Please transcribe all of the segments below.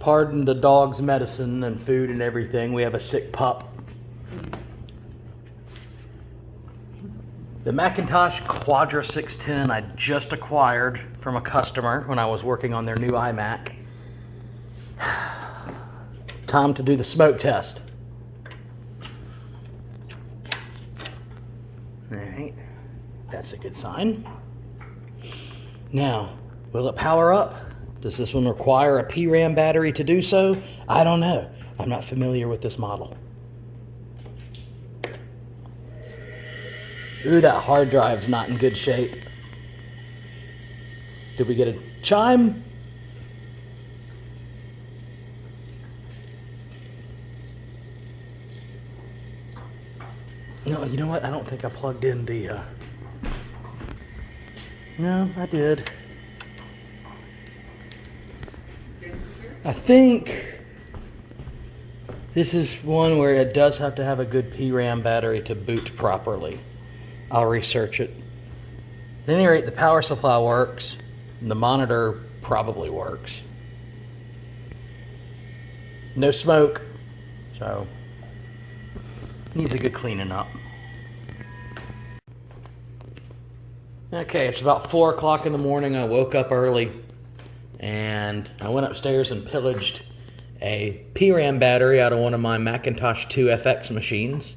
Pardon the dog's medicine and food and everything. We have a sick pup. The Macintosh Quadra 610 I just acquired from a customer when I was working on their new iMac. Time to do the smoke test. All right, that's a good sign. Now, will it power up? Does this one require a PRAM battery to do so? I don't know. I'm not familiar with this model. Ooh, that hard drive's not in good shape. Did we get a chime? No, you know what? I don't think I plugged in the... No, I did. I think this is one where it does have to have a good PRAM battery to boot properly. I'll research it. At any rate, the power supply works. And the monitor probably works. No smoke, so needs a good cleaning up. Okay, it's about 4 o'clock in the morning. I woke up early and I went upstairs and pillaged a PRAM battery out of one of my Macintosh 2 FX machines.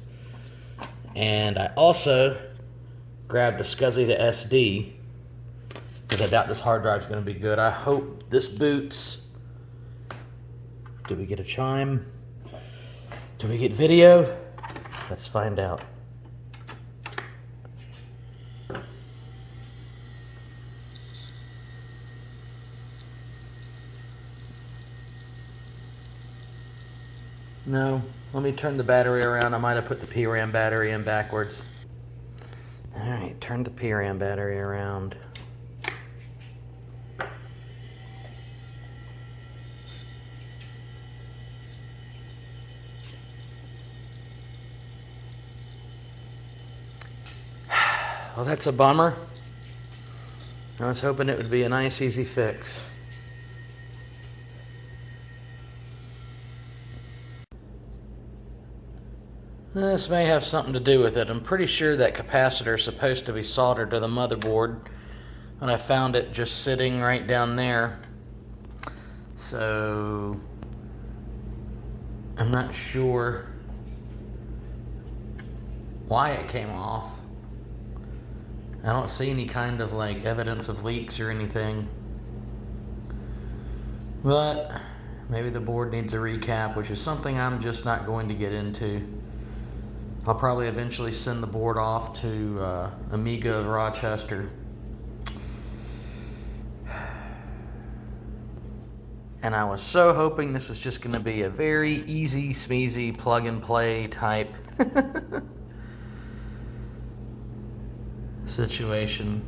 And I also grabbed a SCSI to SD because I doubt this hard drive is going to be good. I hope this boots. Did we get a chime? Did we get video? Let's find out. No, let me turn the battery around. I might have put the PRAM battery in backwards. All right, turn the PRAM battery around. Well, that's a bummer. I was hoping it would be a nice, easy fix. This may have something to do with it. I'm pretty sure that capacitor is supposed to be soldered to the motherboard, and I found it just sitting right down there. So I'm not sure why it came off. I don't see any kind of like evidence of leaks or anything. But maybe the board needs a recap, which is something I'm just not going to get into. I'll probably eventually send the board off to Amiga of Rochester. And I was so hoping this was just going to be a very easy, smeezy, plug and play type situation.